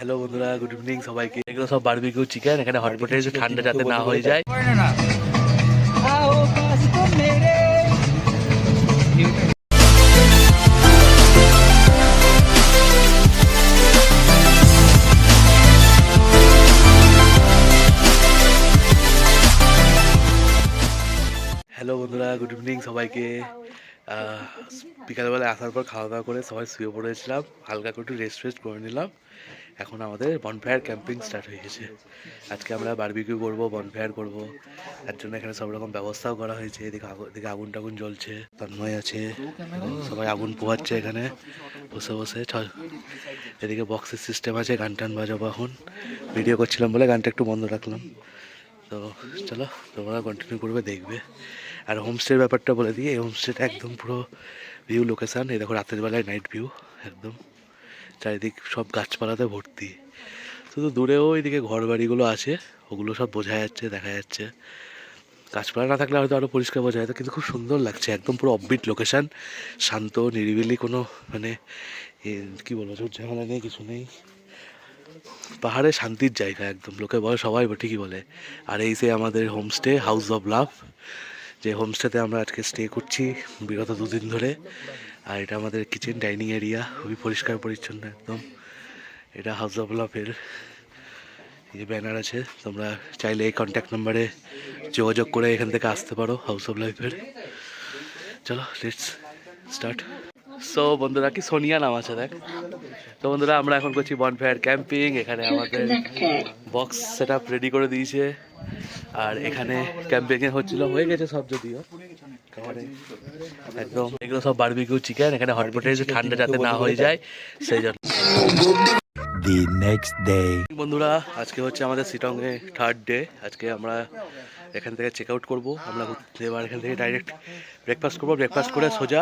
Hello বন্ধুরা, good evening সবাইকে। এগুলো সব বারবিকিউ চিকেন, এখানে হটপটে ঠান্ডা যাতে না হয়ে যায়। হ্যালো বন্ধুরা, গুড ইভিনিং সবাইকে। বিকালবেলা আসার পর খাওয়া দাওয়া করে সবাই শুয়ে পড়েছিলাম, হালকা করে একটু রেস্ট করে নিলাম। এখন আমাদের বনফায়ার ক্যাম্পিং স্টার্ট হয়ে গেছে। আজকে আমরা বারবিকিউ করবো, বনফায়ার করবো। তার জন্য এখানে সব রকম ব্যবস্থাও করা হয়েছে। এদিকে আগুন টাগুন জ্বলছে, তন্ময় আছে, সবাই আগুন পোহাচ্ছে এখানে বসে বসে। এদিকে বক্সের সিস্টেম আছে, গান টান বাজাবো। এখন ভিডিও করছিলাম বলে গানটা একটু বন্ধ রাখলাম। তো চলো, তোমরা কন্টিনিউ করবে, দেখবে। আর হোমস্টের ব্যাপারটা বলে দিই, এই হোমস্টেটা একদম পুরো ভিউ লোকেশান। এই দেখো রাতের বেলায় নাইট ভিউ, একদম চারিদিক সব গাছপালাতে ভর্তি। শুধু দূরেও এইদিকে ঘর বাড়িগুলো আছে, ওগুলো সব বোঝা যাচ্ছে, দেখা যাচ্ছে। গাছপালা না থাকলে হয়তো আরও পরিষ্কার বোঝা যেত, কিন্তু খুব সুন্দর লাগছে। একদম পুরো অফবিট লোকেশান, শান্ত নিরিবিলি, কোনো মানে কী বলবো, ঝুট ঝামেলা নেই, কিছু নেই। পাহাড়ে শান্তির জায়গা একদম, লোকে বলে, সবাই ঠিকই বলে। আর এই যে আমাদের হোমস্টে, হাউস অফ লাভ, যে হোমস্টেতে আমরা আজকে স্টে করছি বিগত 2 দিন ধরে। আর এটা আমাদের কিচেন ডাইনিং এরিয়া, খুবই পরিষ্কার পরিচ্ছন্ন একদম। এটা হাউস অফ লাভের যে ব্যানার আছে, তোমরা চাইলে এই কন্ট্যাক্ট নাম্বারে যোগাযোগ করে এখান থেকে আসতে পারো হাউস অফ লাইফের। চলো লেটস স্টার্ট। সো বন্ধুরা, কি সোনিয়া নাম আছে দেখ। তো বন্ধুরা, আমরা এখন করছি বনফায়ার ক্যাম্পিং। এখানে আমাদের বক্স সেট আপ রেডি করে দিয়েছে। আর এখানে ক্যাম্পিং হচ্ছিল, হয়ে গেছে সব, যদিও একদম। এগুলো সব বারবিকিউ চিকেন, এখানে হটপটে ঠান্ডা যাতে না হয়ে যায় সেই জন্য। The next day. বন্ধুরা, আজকে হচ্ছে আমাদের শিলং এ 3rd ডে। আজকে আমরা এখান থেকে চেক আউট করবো। আমরা এবার এখান থেকে ডাইরেক্ট ব্রেকফাস্ট করবো। ব্রেকফাস্ট করে সোজা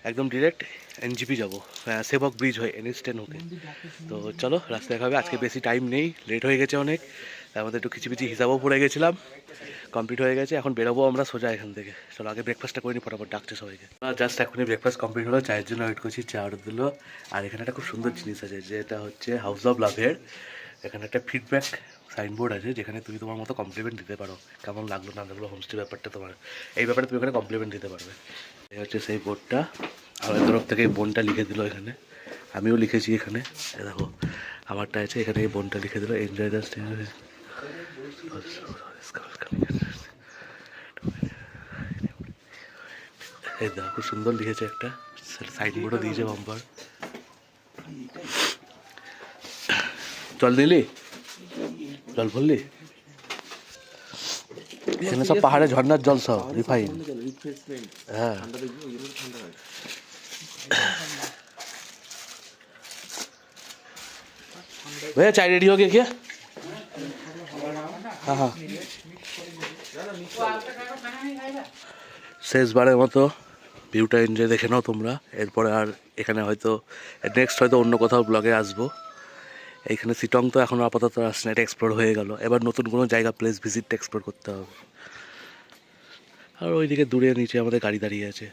একদম ডিরেক্ট এনজিপি যাবো, সেবক ব্রিজ হয়ে NH10 হতে। তো চলো, রাস্তা দেখা হবে। আজকে বেশি টাইম নেই, লেট হয়ে গেছে অনেক। আমাদের একটু কিছু হিসাবও পড়ে গেছিলাম, কমপ্লিট হয়ে গেছে। এখন বেরোবো আমরা সোজা এখান থেকে। চলো আগে ব্রেকফাস্টটা করে নিই, ফটাফট ডাকছে সবাইকে। জাস্ট এখনই ব্রেকফাস্ট কমপ্লিট হলো, চায়ের জন্য ওয়েট করছি, চা অর্ডার দিল। আর এখানে একটা খুব সুন্দর জিনিস আছে, যেটা হচ্ছে হাউস অফ লাভের। এখানে একটা ফিডব্যাক সাইনবোর্ড আছে, যেখানে তুমি তোমার মতো কমপ্লিমেন্ট দিতে পারো, কেমন লাগলো না লাগলো হোমস্টে ব্যাপারটা তোমার, এই ব্যাপারে তুমি এখানে কমপ্লিমেন্ট দিতে পারবে। এই হচ্ছে সেই বোর্ডটা, আমার তরফ থেকে এই বোনটা লিখে দিল এখানে। আমিও লিখেছি এখানে, দেখো আমারটা আছে এখানে, এই বোনটা লিখে দিল, এনজয় দ্য স্টে। এই দেখো খুব সুন্দর লিখেছে, একটা সাইনবোর্ডও দিয়েছে, বাম্পার। জল দিলি, জল ভরলি? এখানে সব পাহাড়ে ঝর্ণার জল, সব রিফাইন। হ্যাঁ, भैया चाय रेडी हो गया क्या? हाँ हाँ। শেষবারের মতো ভিউটা এনজয় দেখে নাও তোমরা। এরপরে আর এখানে হয়তো নেক্সট হয়তো অন্য কোথাও ব্লগে আসবো। এইখানে শিলং তো এখন আপাতত আসছে না, এটা এক্সপ্লোর হয়ে গেল। এবার নতুন কোনো জায়গা, প্লেস ভিজিট এক্সপ্লোর করতে হবে। আর ওইদিকে দূরে নিচে আমাদের গাড়ি দাঁড়িয়ে আছে।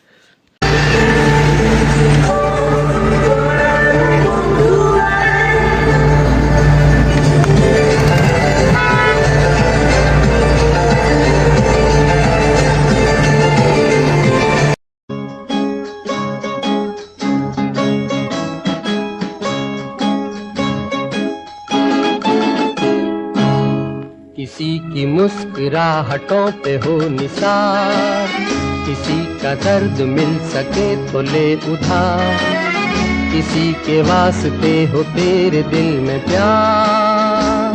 किसी की मुस्कुराहटों पे हो निसार, किसी का दर्द मिल सके तो ले उधार, किसी के वास्ते हो तेरे दिल में प्यार,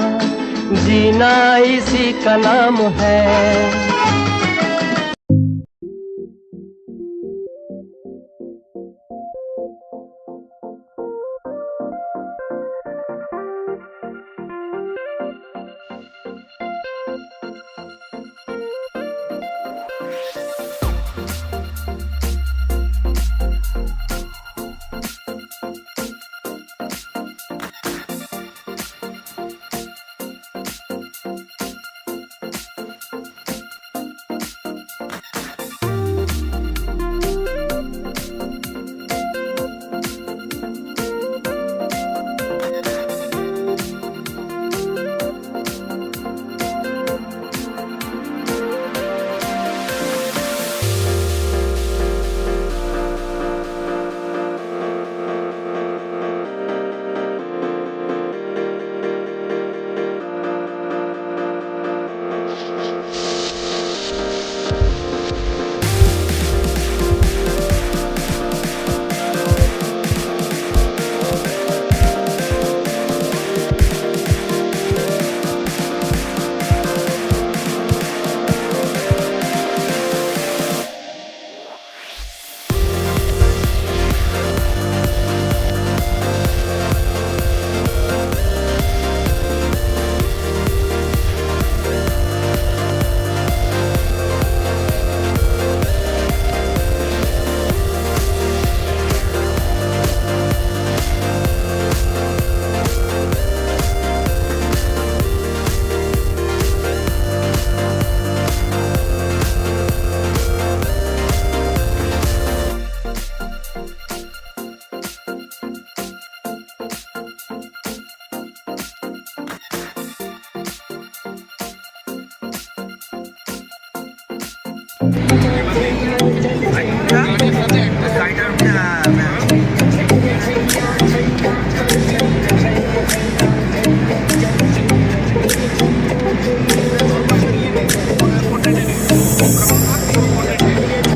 जीना इसी का नाम है।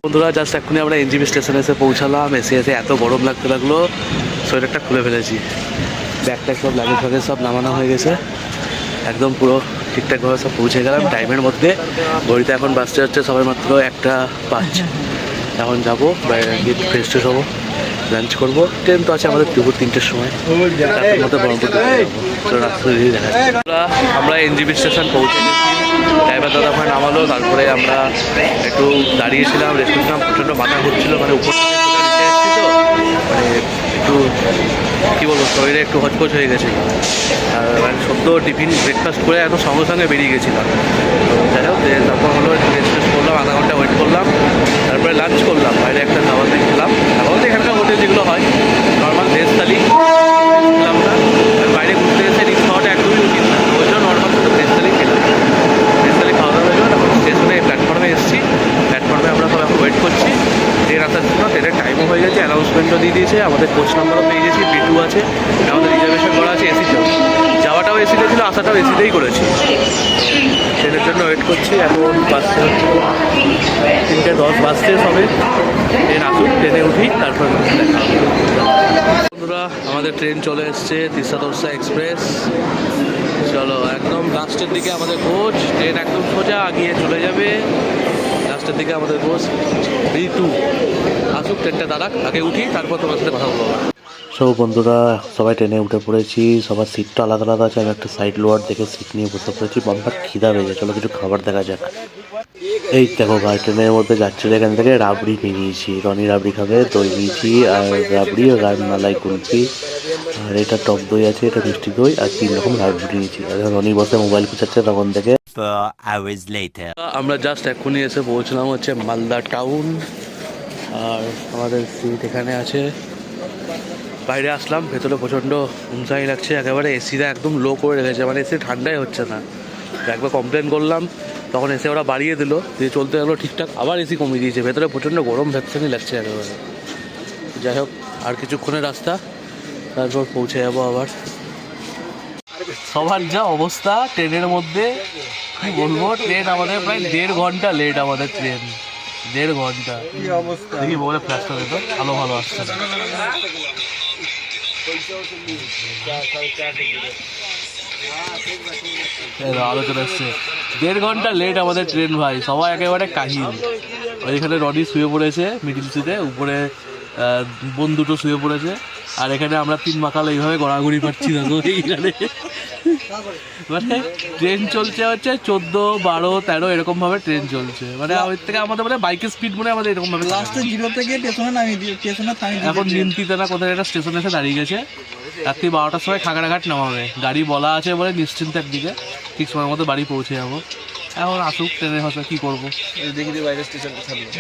বন্ধুরা জাস্ট এক্ষুনি আমরা এনজিবি স্টেশনে এসে পৌঁছালাম। এসে এত গরম লাগতে লাগলো, সোয়েটারটা খুলে ফেলেছি। ব্যাগটা সব লাগেজ ফ্যাগেজ সব নামানো হয়ে গেছে, একদম পুরো ঠিকঠাকভাবে সব পৌঁছে গেলাম টাইমের মধ্যে। ঘড়িতে এখন বাসতে হচ্ছে সবাই মাত্র 1:05। এখন যাবো বাইরে গিয়ে ফ্রেশ ট্রেশ হবো, লাঞ্চ করবো। ট্রেন তো আছে আমাদের দুপুর 3টের সময়, তার মধ্যে বহরমপুর রাস্তা দিয়ে দেখা যাচ্ছে। আমরা এনজিবি স্টেশন পৌঁছে গেছি, ড্রাইভার দাদা ওখানে নামালো। তারপরে আমরা একটু দাঁড়িয়েছিলাম, রেস্ট করছিলাম। প্রচণ্ড মাথা ঘুরছিল, মানে উপর থেকে নিচে এসেছি তো, মানে একটু কী বলবো, শরীরে একটু হচপচ হয়ে গেছিলো। আর মানে সদ্য টিফিন ব্রেকফাস্ট করে একদম সঙ্গে সঙ্গে বেরিয়ে গেছিলাম। যাই হোক, তারপর হলো একটু রেস্ট টেস্ট করলাম, আধা ঘন্টা ওয়েট করলাম, তারপরে লাঞ্চ করলাম। বাইরে একটা খাবার দিয়ে খেলাম। এখন তো এখানকার হোটেল যেগুলো হয় নর্মাল ভেজ থালি খেলাম না, বাইরে ঘুরতে এসে রিক্স খাওয়াটা একদমই উচিত না, ওই জন্য নর্মাল শুধু ভেজ থালি খেলাম। ভেজ থালি খাওয়া দাওয়া হয়ে গেল। এখন স্টেশনে প্ল্যাটফর্মে এসেছি, প্ল্যাটফর্মে আমরা সব এখন ওয়েট করছি ট্রেন আসার জন্য। ট্রেনের টাইমও হয়ে গেছে, অ্যানাউন্সমেন্টও দিয়ে দিয়েছে, আমাদের কোচ নাম্বারও পেয়ে গেছি, B2 আছে, আমাদের রিজার্ভেশন করা আছে এসিতেও। যাওয়াটাও এসিতে ছিল, আসাটাও এসিতেই করেছি। ট্রেনের জন্য ওয়েট করছি। এখন বাসতে হচ্ছে 3:10 বাজতে সবে। ট্রেন আসুক, ট্রেনে উঠি, তারপর বন্ধুরা আমাদের ট্রেন চলে এসছে, তিস্তা তোরসা এক্সপ্রেস। চলো, একদম লাস্টের দিকে আমাদের কোচ। ট্রেন একদম সোজা আগিয়ে চলে যাবে, লাস্টের দিকে আমাদের কোচ B2 আসুক, ট্রেনটা দাঁড়াক, আগে উঠি, তারপর তোমার সাথে কথা বলবো। সব বন্ধুরা সবাই ট্রেনে উঠে পড়েছি, সবার সিটটা আলাদা আলাদা আছে। আমি একটা সাইড লোয়ার দেখে সিট নিয়ে বসে পড়েছি। বাম্পার খিদা পেয়েছে, চলো কিছু খাবার দেখা যাক। এই দেখো ভাই, ট্রেনের মধ্যে যাচ্ছিল, এখান থেকে রাবড়ি নিয়ে নিয়েছি। রনি রাবড়ি খাবে, দই নিয়েছি, আর রাবড়ি আর মালাই কুলফি, আর এটা টক দই আছে, এটা মিষ্টি দই, আর 3 রকম রাবড়ি নিয়েছি। আর রনি বসে মোবাইল খুঁচাচ্ছে তখন থেকে। 4 hours later. আমরা জাস্ট এক্ষুনি এসে পৌঁছলাম হচ্ছে মালদা টাউন, আর আমাদের সিট এখানে আছে। বাইরে আসলাম, ভেতরে প্রচণ্ড উমসাই লাগছে, একেবারে এসিটা একদম লো করে রেখেছে, মানে এসি ঠান্ডাই হচ্ছে না। একবার কমপ্লেন করলাম, তখন এসে ওরা বাড়িয়ে দিল, দিয়ে চলতে গেলো ঠিকঠাক, আবার এসি কমিয়ে দিয়েছে। ভেতরে প্রচণ্ড গরম ভ্যাকসিনই লাগছে একেবারে। যাই হোক, আর কিছুক্ষণের রাস্তা, তারপর পৌঁছে যাবো আবার। সবার যা অবস্থা ট্রেনের মধ্যে, কি বলবো, ট্রেন আমাদের প্রায় 1.5 ঘন্টা লেট। আমাদের ট্রেন 1.5 ঘন্টা। দেখি বলে ফ্ল্যাশটা দিত, ভালো ভালো আসছে। আলোচনা এসছে, 1.5 ঘন্টা লেট আমাদের ট্রেন ভাই। সবাই একেবারে কাহিল। ওইখানে রনি শুয়ে পড়েছে মিডিল সিটে, উপরে বোন দুটো শুয়ে পড়েছে, আর এখানে আমরা 3 মাকাল এইভাবে গড়াগড়ি পাচ্ছি। দেখো এইখানে মানে ট্রেন চলছে হচ্ছে 14, 12, 13 এরকম ভাবে ট্রেন চলছে। মানে ওই থেকে আমাদের মানে বাইকের স্পিড মনে আমাদের এরকম ভাবে লাস্টে 0 থেকে স্টেশনে নামিয়ে দিয়ে স্টেশনে থামিয়ে এখন নিমতিতে না কোথায় একটা স্টেশনে এসে দাঁড়িয়ে গেছে। রাত্রি 12টার সময় খাগড়াঘাট নামাবে। গাড়ি বলা আছে বলে নিশ্চিন্তের দিকে ঠিক সময়ের মতো বাড়ি পৌঁছে যাবো। এখন আসুক ট্রেনের ভাষা, কি করবো, দেখি বাইরে স্টেশন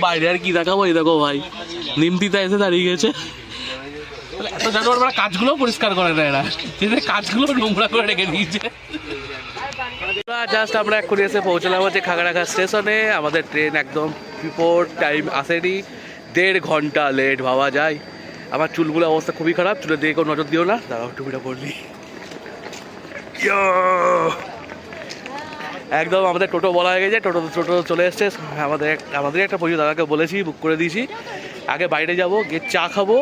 বাইরে আর কি দেখাবো। এই দেখো ভাই, নিমতিতে এসে দাঁড়িয়ে গেছে। এত জানোয়ার, মানে কাজগুলো পরিষ্কার করে না এরা, কাজগুলো নোংরা করে রেখে দিয়েছে। জাস্ট আমরা এক্ষুনি এসে পৌঁছলাম হচ্ছে খাগড়াঘাট স্টেশনে। আমাদের ট্রেন একদম বিফোর টাইম আসেনি, 1.5 ঘন্টা লেট, ভাবা যায়। আমার চুলগুলো অবস্থা খুবই খারাপ, চুলের দিকে কেউ নজর দিও না। দাঁড়াও, টুপিটা পড়লি। একদম আমাদের টোটো বলা হয়ে গেছে, টোটো চলে এসছে। আমাদের একটা পরিচিত দাদাকে বলেছি, বুক করে দিয়েছি। আগে বাইরে যাব, গিয়ে চা খাবো,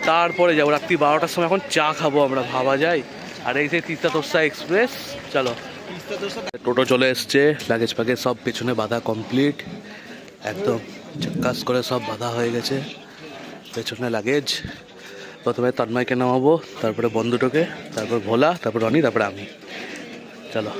তারপরে যাবো। রাত্রি 12টার সময় এখন চা খাবো আমরা, ভাবা যায়। আর এই যে তিস্তা তোরসা এক্সপ্রেস, চলো। টোটো চলে এসছে, লাগেজ প্যাগেজ সব পেছনে বাঁধা কমপ্লিট, একদম চাক্কাস করে সব বাঁধা হয়ে গেছে পেছনে লাগেজ। প্রথমে তন্ময়কে নামাবো, তারপরে বন্ধুটোকে, তারপর ভোলা, তারপর রনি, তারপরে আমি। চলো।